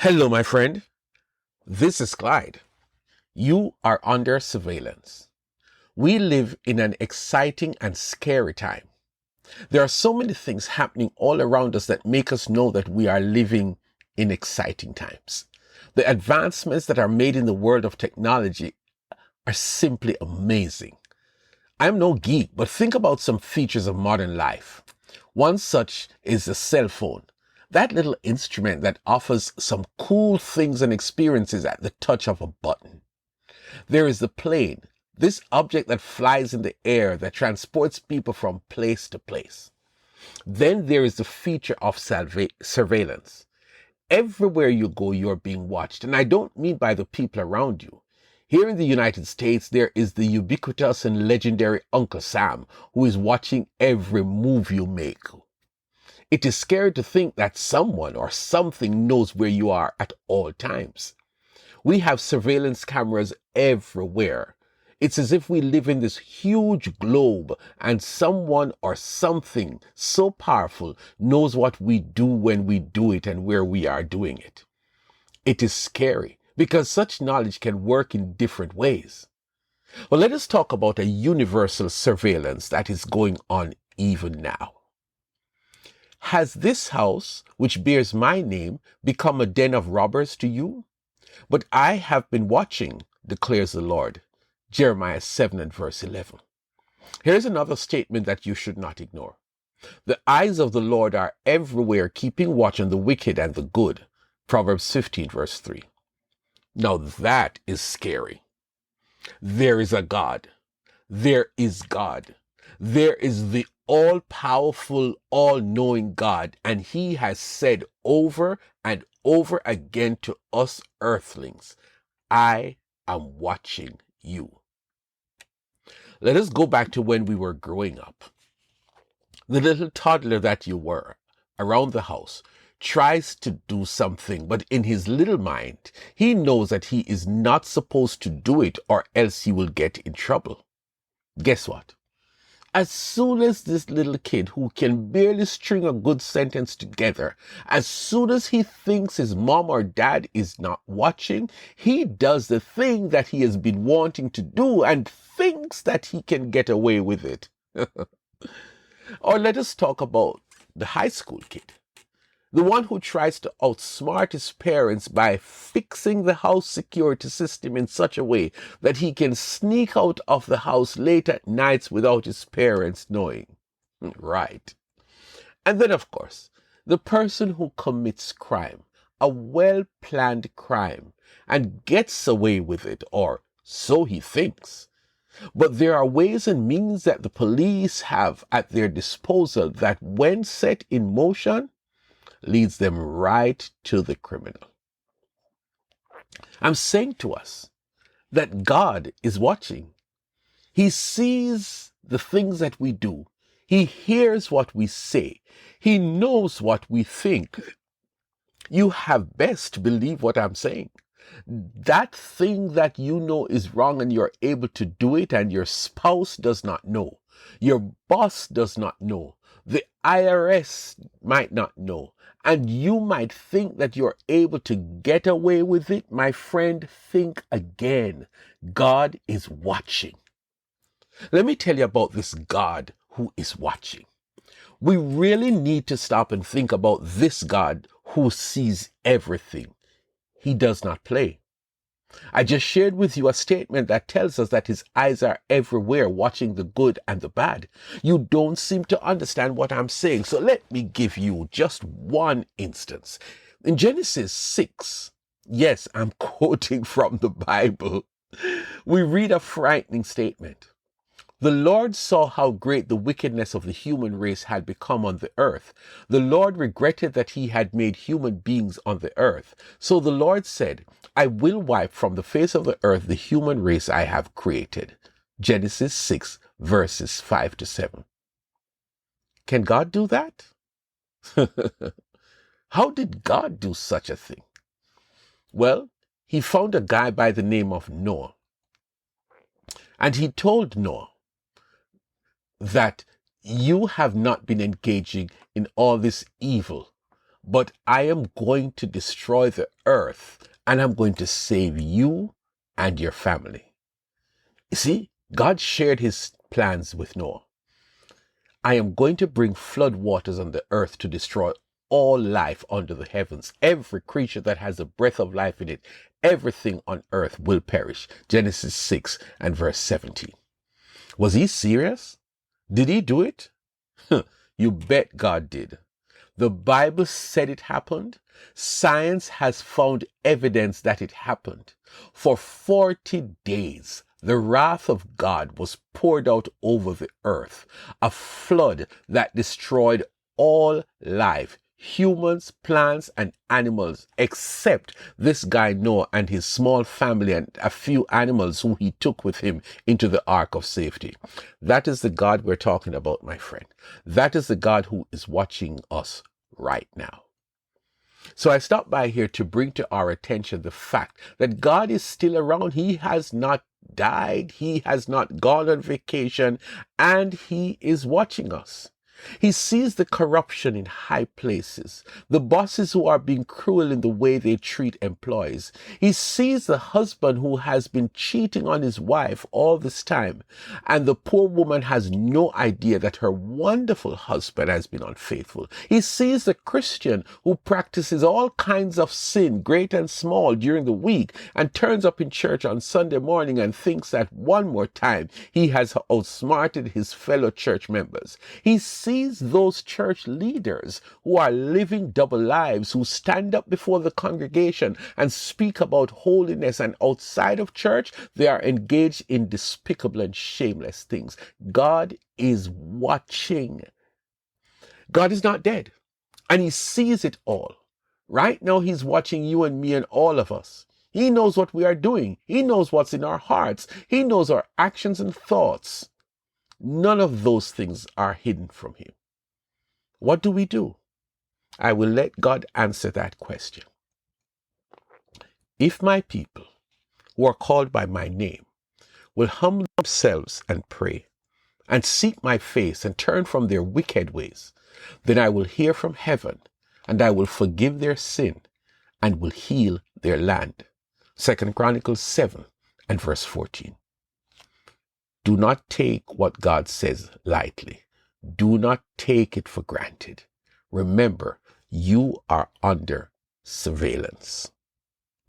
Hello, my friend. This is Clyde. You are under surveillance. We live in an exciting and scary time. There are so many things happening all around us that make us know that we are living in exciting times. The advancements that are made in the world of technology are simply amazing. I'm no geek, but think about some features of modern life. One such is the cell phone. That little instrument that offers some cool things and experiences at the touch of a button. There is the plane, this object that flies in the air that transports people from place to place. Then there is the feature of surveillance. Everywhere you go, you're being watched. And I don't mean by the people around you. Here in the United States, there is the ubiquitous and legendary Uncle Sam, who is watching every move you make. It is scary to think that someone or something knows where you are at all times. We have surveillance cameras everywhere. It's as if we live in this huge globe and someone or something so powerful knows what we do when we do it and where we are doing it. It is scary because such knowledge can work in different ways. Well, let us talk about a universal surveillance that is going on even now. Has this house, which bears my name, become a den of robbers to you? But I have been watching, declares the Lord. Jeremiah 7 and verse 11. Here's another statement that you should not ignore. The eyes of the Lord are everywhere, keeping watch on the wicked and the good. Proverbs 15 verse 3. Now that is scary. There is a God. There is God. There is the all-powerful, all-knowing God, and he has said over and over again to us earthlings, I am watching you. Let us go back to when we were growing up. The little toddler that you were around the house tries to do something, but in his little mind, he knows that he is not supposed to do it or else he will get in trouble. Guess what? As soon as this little kid who can barely string a good sentence together, as soon as he thinks his mom or dad is not watching, he does the thing that he has been wanting to do and thinks that he can get away with it. Or let us talk about the high school kid. The one who tries to outsmart his parents by fixing the house security system in such a way that he can sneak out of the house late at nights without his parents knowing. Right. And then, of course, the person who commits crime, a well-planned crime, and gets away with it, or so he thinks. But there are ways and means that the police have at their disposal that, when set in motion, leads them right to the criminal. I'm saying to us that God is watching. He sees the things that we do. He hears what we say. He knows what we think. You have best believe what I'm saying. That thing that you know is wrong and you're able to do it and your spouse does not know. Your boss does not know. The IRS might not know. And you might think that you're able to get away with it. My friend, think again. God is watching. Let me tell you about this God who is watching. We really need to stop and think about this God who sees everything. He does not play. I just shared with you a statement that tells us that his eyes are everywhere, watching the good and the bad. You don't seem to understand what I'm saying, so let me give you just one instance. In Genesis 6, yes, I'm quoting from the Bible, we read a frightening statement. The Lord saw how great the wickedness of the human race had become on the earth. The Lord regretted that he had made human beings on the earth. So the Lord said, I will wipe from the face of the earth the human race I have created. Genesis 6, verses 5 to 7. Can God do that? How did God do such a thing? Well, he found a guy by the name of Noah. And he told Noah that you have not been engaging in all this evil, but I am going to destroy the earth and I'm going to save you and your family. You see, God shared his plans with Noah. I am going to bring flood waters on the earth to destroy all life under the heavens. Every creature that has a breath of life in it, everything on earth will perish. Genesis 6 and verse 17. Was he serious? Did he do it? You bet God did. The Bible said it happened. Science has found evidence that it happened. For 40 days, the wrath of God was poured out over the earth, a flood that destroyed all life, humans, plants, and animals, except this guy Noah and his small family and a few animals who he took with him into the ark of safety. That is the God we're talking about, my friend. That is the God who is watching us right now. So I stopped by here to bring to our attention the fact that God is still around. He has not died. He has not gone on vacation, and he is watching us. He sees the corruption in high places, the bosses who are being cruel in the way they treat employees. He sees the husband who has been cheating on his wife all this time, and the poor woman has no idea that her wonderful husband has been unfaithful. He sees the Christian who practices all kinds of sin, great and small, during the week, and turns up in church on Sunday morning and thinks that one more time he has outsmarted his fellow church members. He sees those church leaders who are living double lives, who stand up before the congregation and speak about holiness, and outside of church they are engaged in despicable and shameless things. God is watching. God is not dead, and he sees it all. Right now he's watching you and me and all of us. He knows what we are doing. He knows what's in our hearts. He knows our actions and thoughts. None of those things are hidden from him. What do we do? I will let God answer that question. If my people, who are called by my name, will humble themselves and pray, and seek my face and turn from their wicked ways, then I will hear from heaven, and I will forgive their sin, and will heal their land. 2 Chronicles 7 and verse 14. Do not take what God says lightly. Do not take it for granted. Remember, you are under surveillance.